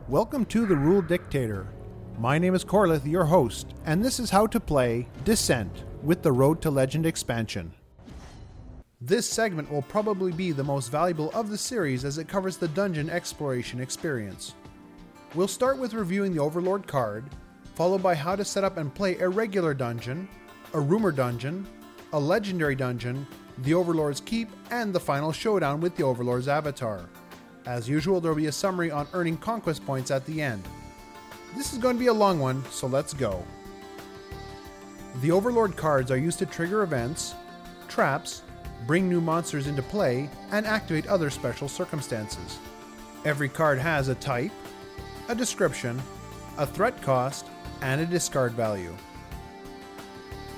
Welcome to The Rule Dictator. My name is Corlith, your host, and this is how to play Descent with the Road to Legend expansion. This segment will probably be the most valuable of the series as it covers the dungeon exploration experience. We'll start with reviewing the Overlord card, followed by how to set up and play a regular dungeon, a rumor dungeon, a legendary dungeon, the Overlord's Keep, and the final showdown with the Overlord's avatar. As usual, there will be a summary on earning Conquest Points at the end. This is going to be a long one, so let's go. The Overlord cards are used to trigger events, traps, bring new monsters into play, and activate other special circumstances. Every card has a type, a description, a threat cost, and a discard value.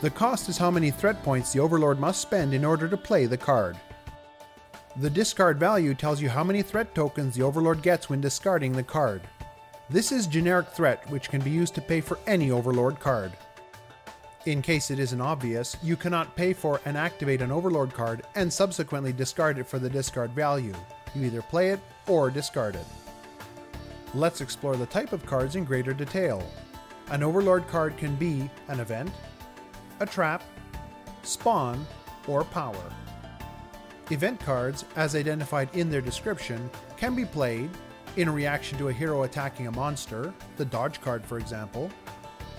The cost is how many threat points the Overlord must spend in order to play the card. The discard value tells you how many threat tokens the Overlord gets when discarding the card. This is generic threat, which can be used to pay for any Overlord card. In case it isn't obvious, you cannot pay for and activate an Overlord card and subsequently discard it for the discard value. You either play it or discard it. Let's explore the type of cards in greater detail. An Overlord card can be an event, a trap, spawn, or power. Event cards, as identified in their description, can be played in reaction to a hero attacking a monster, the dodge card for example,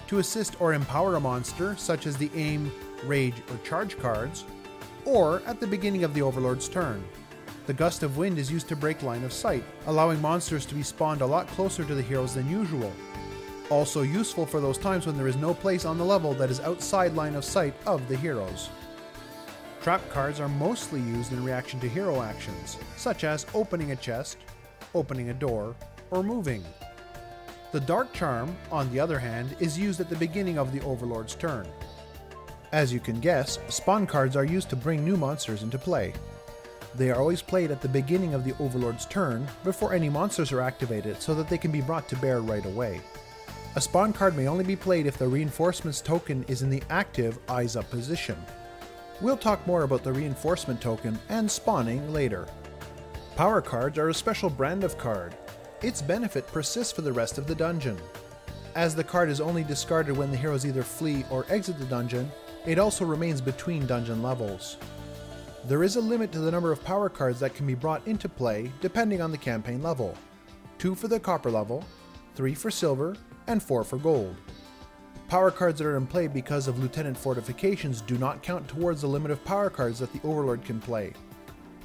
to assist or empower a monster such as the aim, rage, or charge cards, or at the beginning of the Overlord's turn. The gust of wind is used to break line of sight, allowing monsters to be spawned a lot closer to the heroes than usual. Also useful for those times when there is no place on the level that is outside line of sight of the heroes. Trap cards are mostly used in reaction to hero actions, such as opening a chest, opening a door, or moving. The Dark Charm, on the other hand, is used at the beginning of the Overlord's turn. As you can guess, spawn cards are used to bring new monsters into play. They are always played at the beginning of the Overlord's turn, before any monsters are activated so that they can be brought to bear right away. A spawn card may only be played if the Reinforcements token is in the active Eyes Up position. We'll talk more about the Reinforcement token and spawning later. Power cards are a special brand of card. Its benefit persists for the rest of the dungeon. As the card is only discarded when the heroes either flee or exit the dungeon, it also remains between dungeon levels. There is a limit to the number of power cards that can be brought into play depending on the campaign level. 2 for the copper level, 3 for silver, and 4 for gold. Power cards that are in play because of Lieutenant fortifications do not count towards the limit of power cards that the Overlord can play.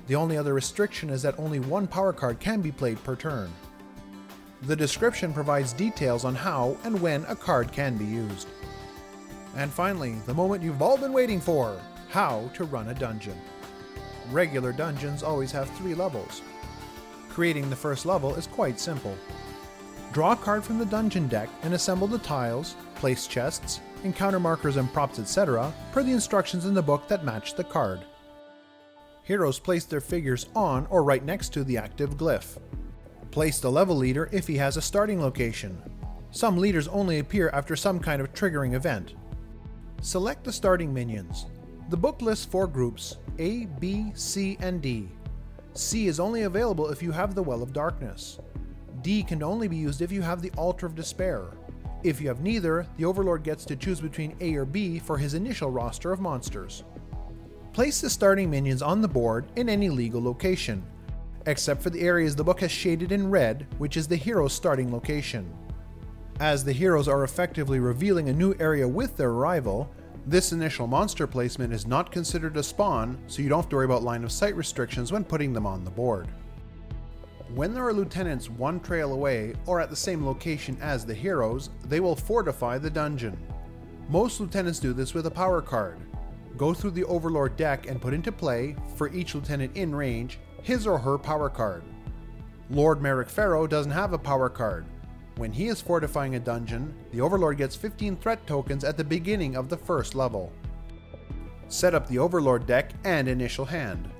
The only other restriction is that only 1 power card can be played per turn. The description provides details on how and when a card can be used. And finally, the moment you've all been waiting for, how to run a dungeon. Regular dungeons always have 3 levels. Creating the first level is quite simple. Draw a card from the dungeon deck and assemble the tiles, place chests, encounter markers and props, etc. per the instructions in the book that match the card. Heroes place their figures on or right next to the active glyph. Place the level leader if he has a starting location. Some leaders only appear after some kind of triggering event. Select the starting minions. The book lists 4 groups, A, B, C, and D. C is only available if you have the Well of Darkness. D can only be used if you have the Altar of Despair. If you have neither, the Overlord gets to choose between A or B for his initial roster of monsters. Place the starting minions on the board in any legal location, except for the areas the book has shaded in red, which is the hero's starting location. As the heroes are effectively revealing a new area with their arrival, this initial monster placement is not considered a spawn, so you don't have to worry about line of sight restrictions when putting them on the board. When there are lieutenants 1 trail away or at the same location as the heroes, they will fortify the dungeon. Most lieutenants do this with a power card. Go through the Overlord deck and put into play, for each lieutenant in range, his or her power card. Lord Merrick Farrow doesn't have a power card. When he is fortifying a dungeon, the Overlord gets 15 threat tokens at the beginning of the first level. Set up the Overlord deck and initial hand.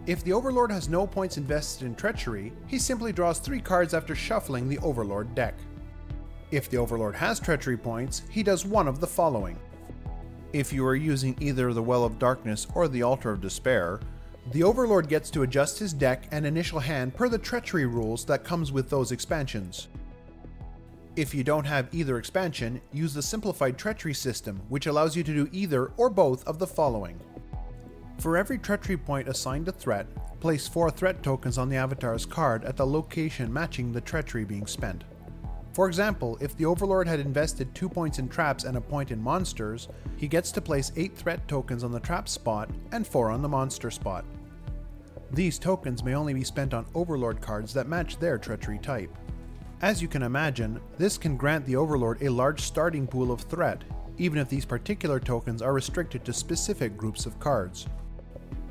If the Overlord has no points invested in treachery, he simply draws 3 cards after shuffling the Overlord deck. If the Overlord has treachery points, he does one of the following. If you are using either the Well of Darkness or the Altar of Despair, The Overlord gets to adjust his deck and initial hand per the treachery rules that comes with those expansions. If you don't have either expansion, use the simplified treachery system, which allows you to do either or both of the following. For every treachery point assigned a threat, place 4 threat tokens on the avatar's card at the location matching the treachery being spent. For example, if the Overlord had invested 2 points in traps and a point in monsters, he gets to place 8 threat tokens on the trap spot and 4 on the monster spot. These tokens may only be spent on Overlord cards that match their treachery type. As you can imagine, this can grant the Overlord a large starting pool of threat, even if these particular tokens are restricted to specific groups of cards.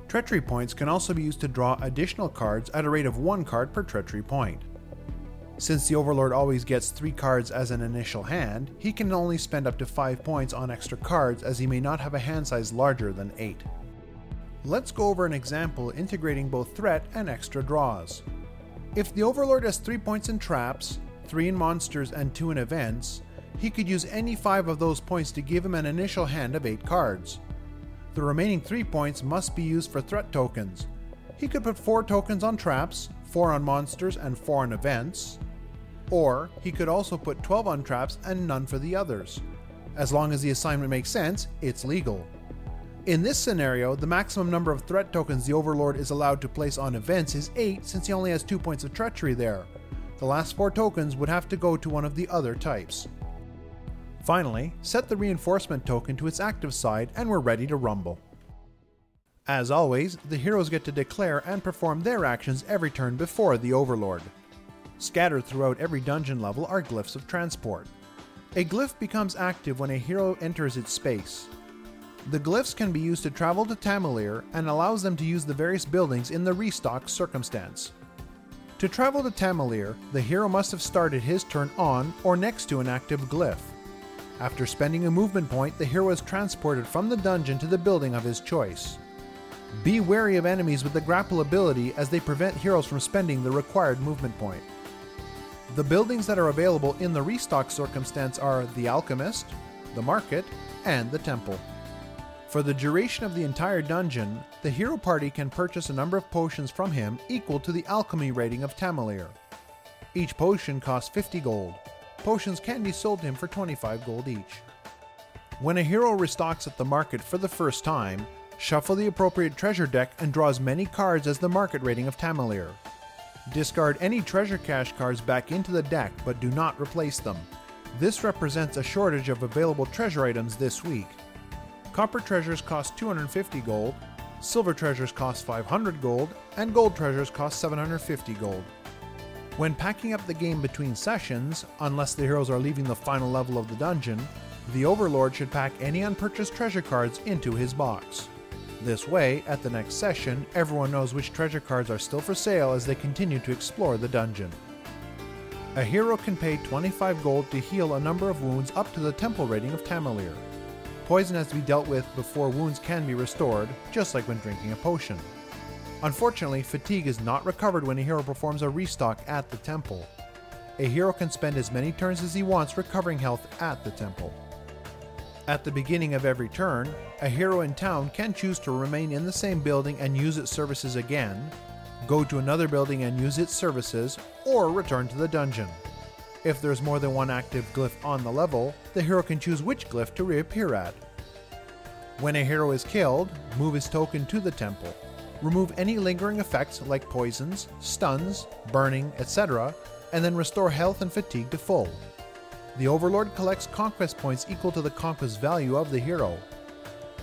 Treachery points can also be used to draw additional cards at a rate of 1 card per treachery point. Since the Overlord always gets 3 cards as an initial hand, he can only spend up to 5 points on extra cards, as he may not have a hand size larger than 8. Let's go over an example integrating both threat and extra draws. If the Overlord has 3 points in traps, 3 in monsters and 2 in events, he could use any 5 of those points to give him an initial hand of 8 cards. The remaining 3 points must be used for threat tokens. He could put 4 tokens on traps, 4 on monsters and 4 on events, or he could also put 12 on traps and none for the others. As long as the assignment makes sense, it's legal. In this scenario, the maximum number of threat tokens the Overlord is allowed to place on events is 8, since he only has 2 points of treachery there. The last 4 tokens would have to go to one of the other types. Finally, set the reinforcement token to its active side and we're ready to rumble. As always, the heroes get to declare and perform their actions every turn before the Overlord. Scattered throughout every dungeon level are Glyphs of Transport. A glyph becomes active when a hero enters its space. The glyphs can be used to travel to Tamalir and allows them to use the various buildings in the Restock circumstance. To travel to Tamalir, the hero must have started his turn on or next to an active glyph. After spending a movement point, the hero is transported from the dungeon to the building of his choice. Be wary of enemies with the grapple ability, as they prevent heroes from spending the required movement point. The buildings that are available in the Restock circumstance are the Alchemist, the Market, and the Temple. For the duration of the entire dungeon, the hero party can purchase a number of potions from him equal to the alchemy rating of Tamalir. Each potion costs 50 gold. Potions can be sold to him for 25 gold each. When a hero restocks at the market for the first time, shuffle the appropriate treasure deck and draw as many cards as the market rating of Tamalir. Discard any treasure cache cards back into the deck, but do not replace them. This represents a shortage of available treasure items this week. Copper treasures cost 250 gold, silver treasures cost 500 gold, and gold treasures cost 750 gold. When packing up the game between sessions, unless the heroes are leaving the final level of the dungeon, the Overlord should pack any unpurchased treasure cards into his box. This way, at the next session, everyone knows which treasure cards are still for sale as they continue to explore the dungeon. A hero can pay 25 gold to heal a number of wounds up to the temple rating of Tamalir. Poison has to be dealt with before wounds can be restored, just like when drinking a potion. Unfortunately, fatigue is not recovered when a hero performs a restock at the temple. A hero can spend as many turns as he wants recovering health at the temple. At the beginning of every turn, a hero in town can choose to remain in the same building and use its services again, go to another building and use its services, or return to the dungeon. If there's more than one active glyph on the level, the hero can choose which glyph to reappear at. When a hero is killed, move his token to the temple. Remove any lingering effects like poisons, stuns, burning, etc., and then restore health and fatigue to full. The Overlord collects Conquest Points equal to the Conquest value of the hero.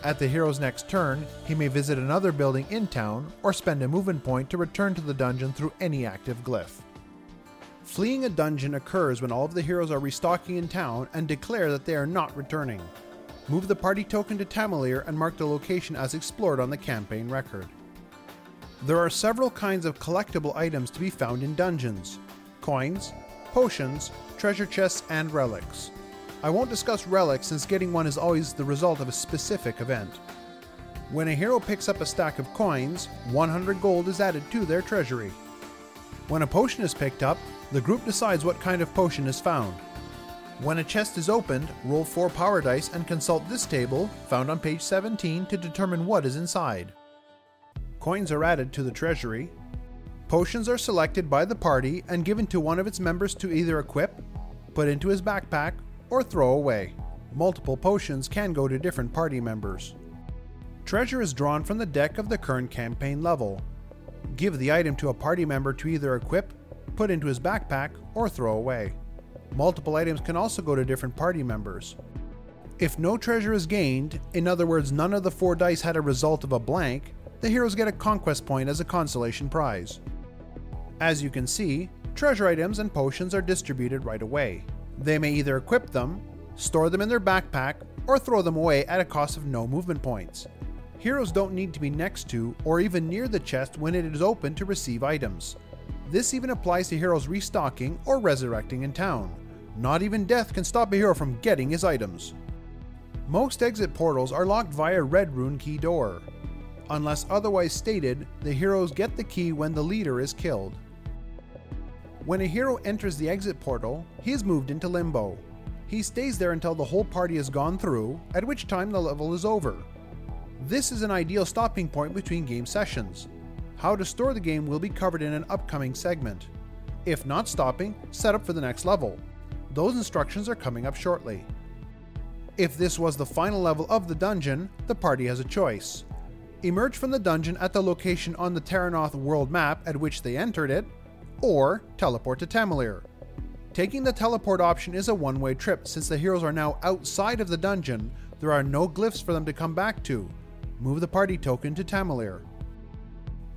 At the hero's next turn, he may visit another building in town or spend a movement point to return to the dungeon through any active glyph. Fleeing a dungeon occurs when all of the heroes are restocking in town and declare that they are not returning. Move the party token to Tamalir and mark the location as explored on the campaign record. There are several kinds of collectible items to be found in dungeons: coins, potions, treasure chests, and relics. I won't discuss relics since getting one is always the result of a specific event. When a hero picks up a stack of coins, 100 gold is added to their treasury. When a potion is picked up, the group decides what kind of potion is found. When a chest is opened, roll 4 power dice and consult this table, found on page 17, to determine what is inside. Coins are added to the treasury. Potions are selected by the party and given to one of its members to either equip, put into his backpack, or throw away. Multiple potions can go to different party members. Treasure is drawn from the deck of the current campaign level. Give the item to a party member to either equip, put into his backpack, or throw away. Multiple items can also go to different party members. If no treasure is gained, in other words none of the 4 dice had a result of a blank, the heroes get a Conquest Point as a consolation prize. As you can see, treasure items and potions are distributed right away. They may either equip them, store them in their backpack, or throw them away at a cost of no movement points. Heroes don't need to be next to or even near the chest when it is open to receive items. This even applies to heroes restocking or resurrecting in town. Not even death can stop a hero from getting his items. Most exit portals are locked via red rune key door. Unless otherwise stated, the heroes get the key when the leader is killed. When a hero enters the exit portal, he is moved into limbo. He stays there until the whole party has gone through, at which time the level is over. This is an ideal stopping point between game sessions. How to store the game will be covered in an upcoming segment. If not stopping, set up for the next level. Those instructions are coming up shortly. If this was the final level of the dungeon, the party has a choice. Emerge from the dungeon at the location on the Terranoth world map at which they entered it, or teleport to Tamalir. Taking the teleport option is a one-way trip since the heroes are now outside of the dungeon, there are no glyphs for them to come back to. Move the party token to Tamalir.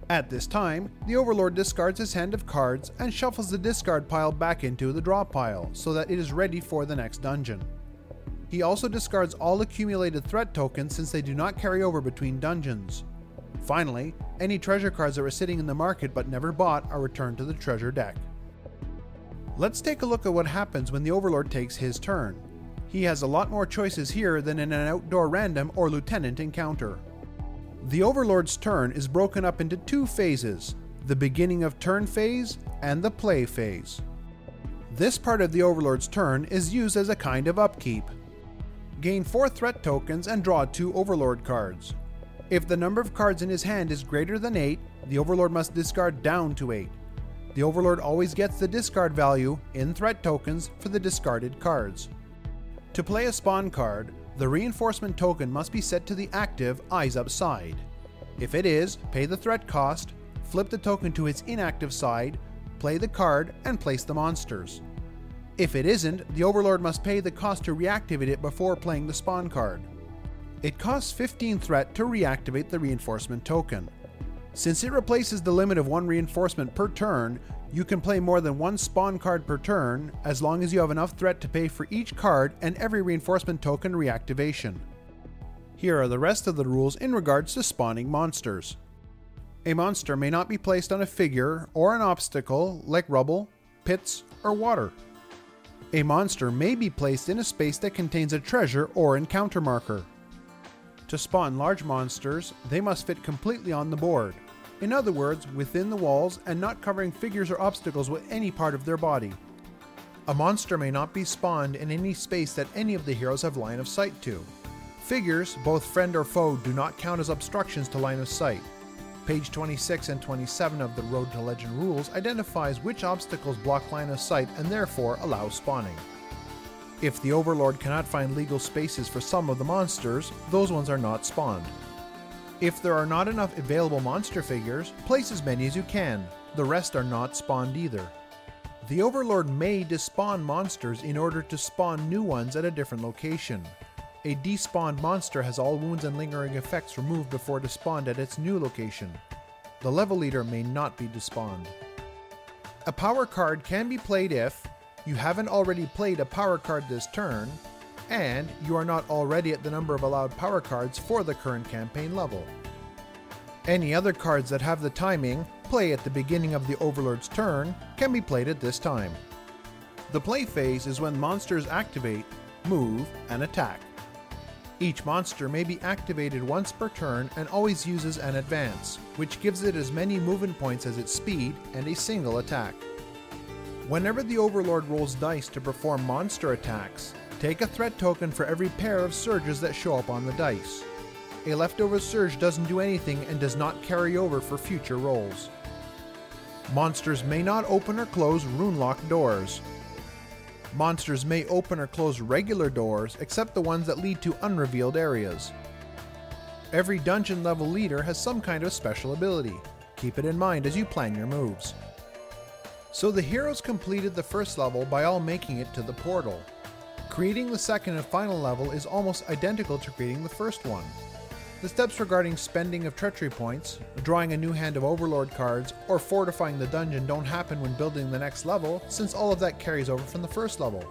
At this time, the Overlord discards his hand of cards and shuffles the discard pile back into the draw pile so that it is ready for the next dungeon. He also discards all accumulated threat tokens since they do not carry over between dungeons. Finally, any treasure cards that were sitting in the market but never bought are returned to the treasure deck. Let's take a look at what happens when the Overlord takes his turn. He has a lot more choices here than in an outdoor random or lieutenant encounter. The Overlord's turn is broken up into 2 phases, the beginning of turn phase and the play phase. This part of the Overlord's turn is used as a kind of upkeep. Gain 4 threat tokens and draw 2 Overlord cards. If the number of cards in his hand is greater than 8, the Overlord must discard down to 8. The Overlord always gets the discard value in threat tokens for the discarded cards. To play a spawn card, the reinforcement token must be set to the active Eyes Up side. If it is, pay the threat cost, flip the token to its inactive side, play the card, and place the monsters. If it isn't, the Overlord must pay the cost to reactivate it before playing the spawn card. It costs 15 threat to reactivate the reinforcement token. Since it replaces the limit of 1 reinforcement per turn, you can play more than 1 spawn card per turn as long as you have enough threat to pay for each card and every reinforcement token reactivation. Here are the rest of the rules in regards to spawning monsters. A monster may not be placed on a figure or an obstacle like rubble, pits, or water. A monster may be placed in a space that contains a treasure or encounter marker. To spawn large monsters, they must fit completely on the board. In other words, within the walls and not covering figures or obstacles with any part of their body. A monster may not be spawned in any space that any of the heroes have line of sight to. Figures, both friend or foe, do not count as obstructions to line of sight. Page 26 and 27 of the Road to Legend rules identifies which obstacles block line of sight and therefore allow spawning. If the Overlord cannot find legal spaces for some of the monsters, those ones are not spawned. If there are not enough available monster figures, place as many as you can. The rest are not spawned either. The Overlord may despawn monsters in order to spawn new ones at a different location. A despawned monster has all wounds and lingering effects removed before despawned at its new location. The level leader may not be despawned. A power card can be played if you haven't already played a power card this turn, and you are not already at the number of allowed power cards for the current campaign level. Any other cards that have the timing, play at the beginning of the Overlord's turn, can be played at this time. The play phase is when monsters activate, move, and attack. Each monster may be activated once per turn and always uses an advance, which gives it as many movement points as its speed and a single attack. Whenever the Overlord rolls dice to perform monster attacks, take a threat token for every pair of surges that show up on the dice. a leftover surge doesn't do anything and does not carry over for future rolls. Monsters may not open or close rune-locked doors. Monsters may open or close regular doors except the ones that lead to unrevealed areas. Every dungeon level leader has some kind of special ability. Keep it in mind as you plan your moves. So the heroes completed the first level by all making it to the portal. Creating the second and final level is almost identical to creating the first one. The steps regarding spending of treachery points, drawing a new hand of Overlord cards, or fortifying the dungeon don't happen when building the next level, since all of that carries over from the first level.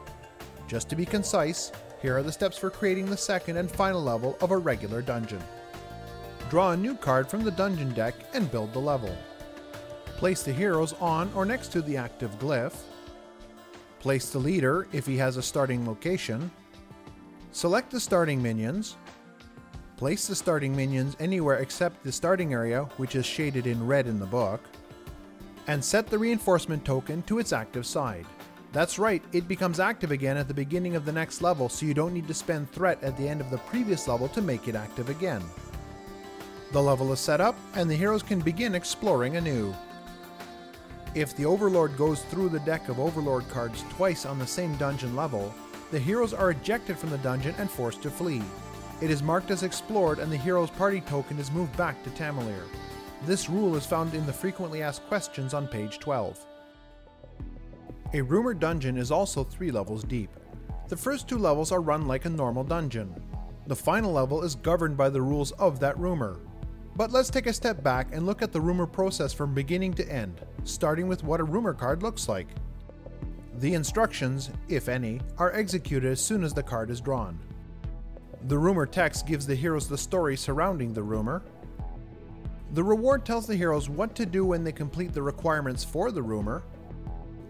Just to be concise, here are the steps for creating the second and final level of a regular dungeon. Draw a new card from the dungeon deck and build the level. Place the heroes on or next to the active glyph. Place the leader if he has a starting location. Select the starting minions. Place the starting minions anywhere except the starting area, which is shaded in red in the book. And set the reinforcement token to its active side. That's right, it becomes active again at the beginning of the next level, so you don't need to spend threat at the end of the previous level to make it active again. The level is set up, and the heroes can begin exploring anew. If the Overlord goes through the deck of Overlord cards twice on the same dungeon level, the heroes are ejected from the dungeon and forced to flee. It is marked as explored and the hero's party token is moved back to Tamalier. This rule is found in the frequently asked questions on page 12. A rumored dungeon is also 3 levels deep. The first 2 levels are run like a normal dungeon. The final level is governed by the rules of that rumor. But let's take a step back and look at the rumor process from beginning to end, starting with what a rumor card looks like. The instructions, if any, are executed as soon as the card is drawn. The rumor text gives the heroes the story surrounding the rumor. The reward tells the heroes what to do when they complete the requirements for the rumor.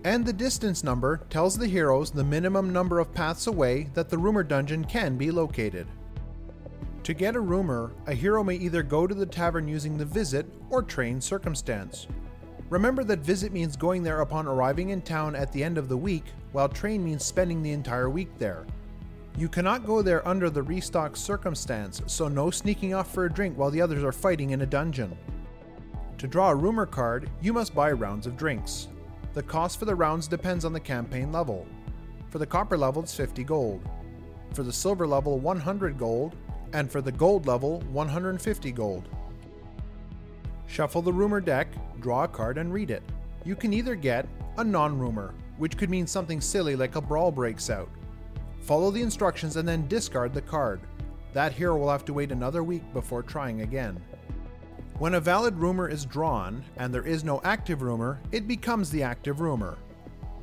And the distance number tells the heroes the minimum number of paths away that the rumor dungeon can be located. To get a rumor, a hero may either go to the tavern using the visit or train circumstance. Remember that visit means going there upon arriving in town at the end of the week, while train means spending the entire week there. You cannot go there under the restock circumstance, so no sneaking off for a drink while the others are fighting in a dungeon. To draw a rumor card, you must buy rounds of drinks. The cost for the rounds depends on the campaign level. For the copper level it's 50 gold. For the silver level 100 gold, and for the gold level 150 gold. Shuffle the rumor deck, draw a card and read it. You can either get a non-rumor, which could mean something silly like a brawl breaks out. Follow the instructions and then discard the card. That hero will have to wait another week before trying again. When a valid rumor is drawn, and there is no active rumor, it becomes the active rumor.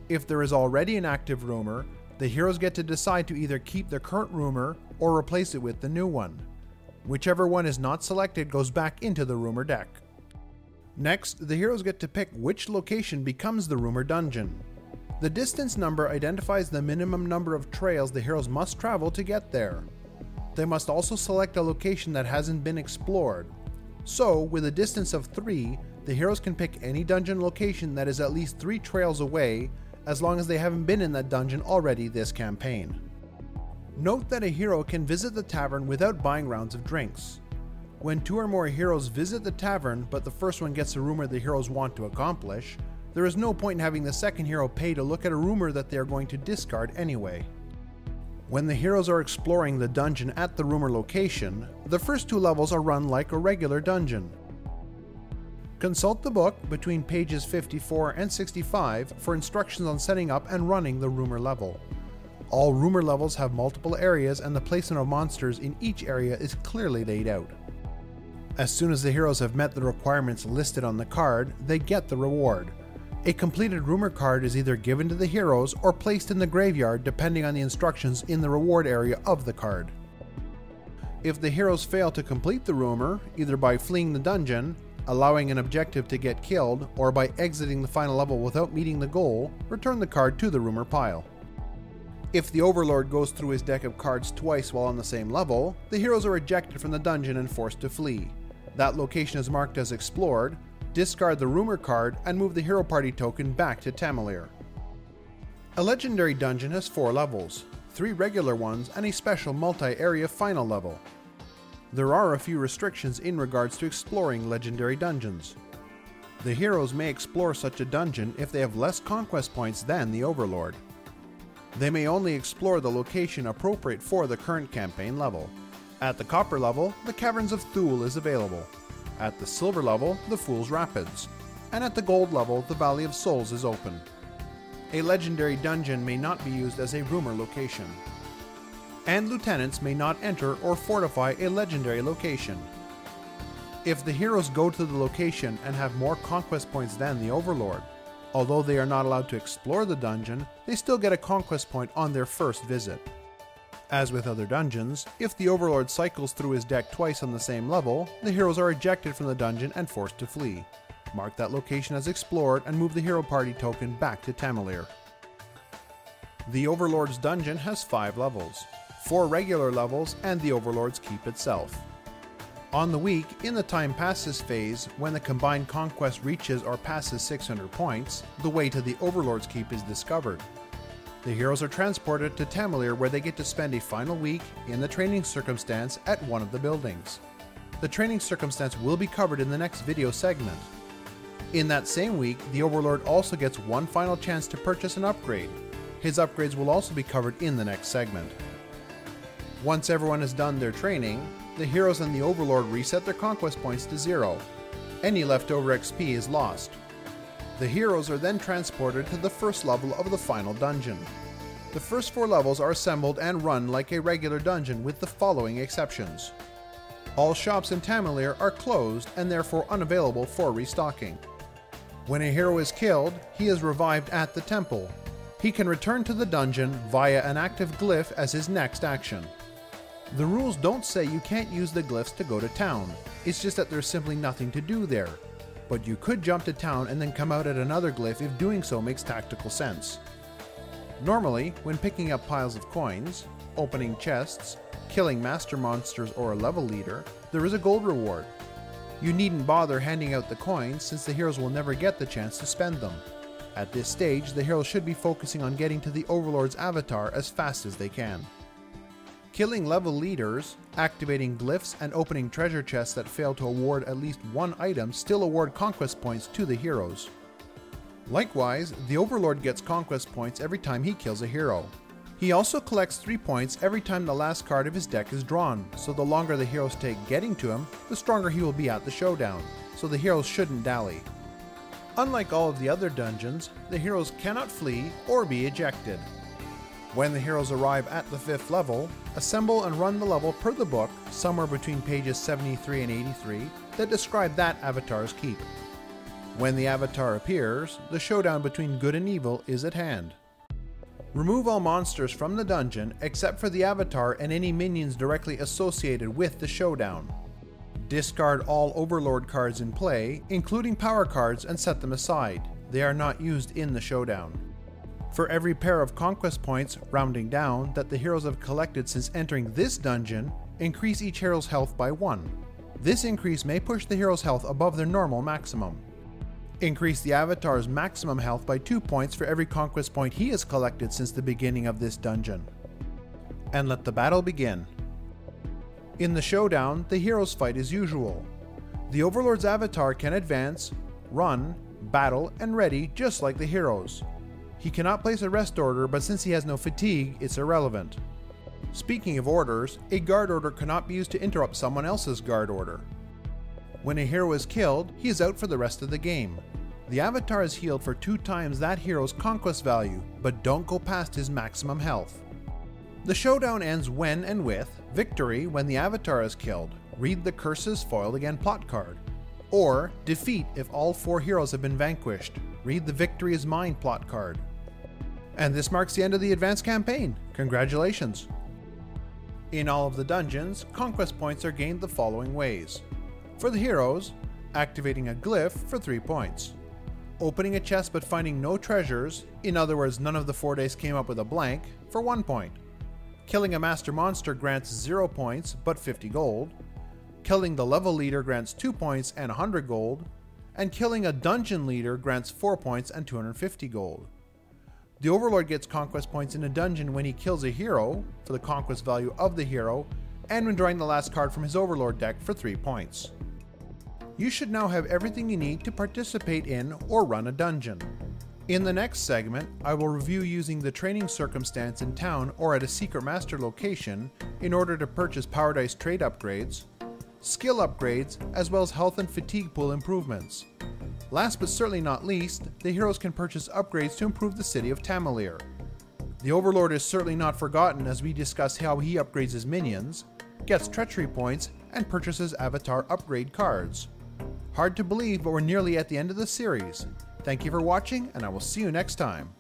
If there is already an active rumor, the heroes get to decide to either keep their current rumor or replace it with the new one. Whichever one is not selected goes back into the rumor deck. Next, the heroes get to pick which location becomes the rumor dungeon. The distance number identifies the minimum number of trails the heroes must travel to get there. They must also select a location that hasn't been explored. So, with a distance of 3, the heroes can pick any dungeon location that is at least 3 trails away, as long as they haven't been in that dungeon already this campaign. Note that a hero can visit the tavern without buying rounds of drinks. When 2 or more heroes visit the tavern, but the first one gets a rumor the heroes want to accomplish, there is no point in having the second hero pay to look at a rumor that they are going to discard anyway. When the heroes are exploring the dungeon at the rumor location, the first 2 levels are run like a regular dungeon. Consult the book between pages 54 and 65 for instructions on setting up and running the rumor level. All rumor levels have multiple areas and the placement of monsters in each area is clearly laid out. As soon as the heroes have met the requirements listed on the card, they get the reward. A completed rumor card is either given to the heroes or placed in the graveyard depending on the instructions in the reward area of the card. If the heroes fail to complete the rumor, either by fleeing the dungeon, allowing an objective to get killed, or by exiting the final level without meeting the goal, return the card to the rumor pile. If the Overlord goes through his deck of cards twice while on the same level, the heroes are ejected from the dungeon and forced to flee. That location is marked as explored. Discard the rumor card and move the hero party token back to Tamalier. A legendary dungeon has 4 levels, 3 regular ones and a special multi-area final level. There are a few restrictions in regards to exploring legendary dungeons. The heroes may explore such a dungeon if they have less conquest points than the Overlord. They may only explore the location appropriate for the current campaign level. At the Copper level, the Caverns of Thule is available. At the Silver level, the Fool's Rapids. And at the Gold level, the Valley of Souls is open. A legendary dungeon may not be used as a rumor location. And lieutenants may not enter or fortify a legendary location. If the heroes go to the location and have more conquest points than the Overlord, although they are not allowed to explore the dungeon, they still get a conquest point on their first visit. As with other dungeons, if the Overlord cycles through his deck twice on the same level, the heroes are ejected from the dungeon and forced to flee. Mark that location as explored and move the hero party token back to Tamalier. The Overlord's dungeon has 5 levels, 4 regular levels and the Overlord's keep itself. On the week, in the time passes phase, when the combined conquest reaches or passes 600 points, the way to the Overlord's keep is discovered. The heroes are transported to Tamalier, where they get to spend a final week in the training circumstance at one of the buildings. The training circumstance will be covered in the next video segment. In that same week, the Overlord also gets one final chance to purchase an upgrade. His upgrades will also be covered in the next segment. Once everyone has done their training, the heroes and the Overlord reset their conquest points to 0. Any leftover XP is lost. The heroes are then transported to the first level of the final dungeon. The first 4 levels are assembled and run like a regular dungeon with the following exceptions. All shops in Tamalier are closed and therefore unavailable for restocking. When a hero is killed, he is revived at the temple. He can return to the dungeon via an active glyph as his next action. The rules don't say you can't use the glyphs to go to town, it's just that there's simply nothing to do there. But you could jump to town and then come out at another glyph if doing so makes tactical sense. Normally, when picking up piles of coins, opening chests, killing master monsters or a level leader, there is a gold reward. You needn't bother handing out the coins since the heroes will never get the chance to spend them. At this stage, the heroes should be focusing on getting to the Overlord's avatar as fast as they can. Killing level leaders, activating glyphs, and opening treasure chests that fail to award at least one item still award conquest points to the heroes. Likewise, the Overlord gets conquest points every time he kills a hero. He also collects 3 points every time the last card of his deck is drawn, so the longer the heroes take getting to him, the stronger he will be at the showdown, so the heroes shouldn't dally. Unlike all of the other dungeons, the heroes cannot flee or be ejected. When the heroes arrive at the 5th level, assemble and run the level per the book, somewhere between pages 73 and 83, that describe that avatar's keep. When the avatar appears, the showdown between good and evil is at hand. Remove all monsters from the dungeon except for the avatar and any minions directly associated with the showdown. Discard all Overlord cards in play, including power cards, and set them aside. They are not used in the showdown. For every pair of conquest points, rounding down, that the heroes have collected since entering this dungeon, increase each hero's health by 1. This increase may push the hero's health above their normal maximum. Increase the avatar's maximum health by 2 points for every conquest point he has collected since the beginning of this dungeon. And let the battle begin. In the showdown, the heroes fight as usual. The Overlord's avatar can advance, run, battle, and ready just like the heroes. He cannot place a rest order, but since he has no fatigue, it's irrelevant. Speaking of orders, a guard order cannot be used to interrupt someone else's guard order. When a hero is killed, he is out for the rest of the game. The avatar is healed for 2 times that hero's conquest value, but don't go past his maximum health. The showdown ends when and with victory when the avatar is killed, read the Curses Foiled Again plot card, or defeat if all 4 heroes have been vanquished, read the Victory is Mine plot card. And this marks the end of the advanced campaign. Congratulations! In all of the dungeons, conquest points are gained the following ways. For the heroes, activating a glyph for 3 points. Opening a chest but finding no treasures, in other words none of the 4 days came up with a blank, for 1 point. Killing a master monster grants 0 points but 50 gold. Killing the level leader grants 2 points and 100 gold. And killing a dungeon leader grants 4 points and 250 gold. The Overlord gets conquest points in a dungeon when he kills a hero, for the conquest value of the hero, and when drawing the last card from his Overlord deck for 3 points. You should now have everything you need to participate in or run a dungeon. In the next segment, I will review using the training circumstance in town or at a secret master location in order to purchase Power Dice trade upgrades, skill upgrades, as well as health and fatigue pool improvements. Last but certainly not least, the heroes can purchase upgrades to improve the city of Tamalir. The Overlord is certainly not forgotten as we discuss how he upgrades his minions, gets treachery points, and purchases avatar upgrade cards. Hard to believe, but we're nearly at the end of the series. Thank you for watching, and I will see you next time.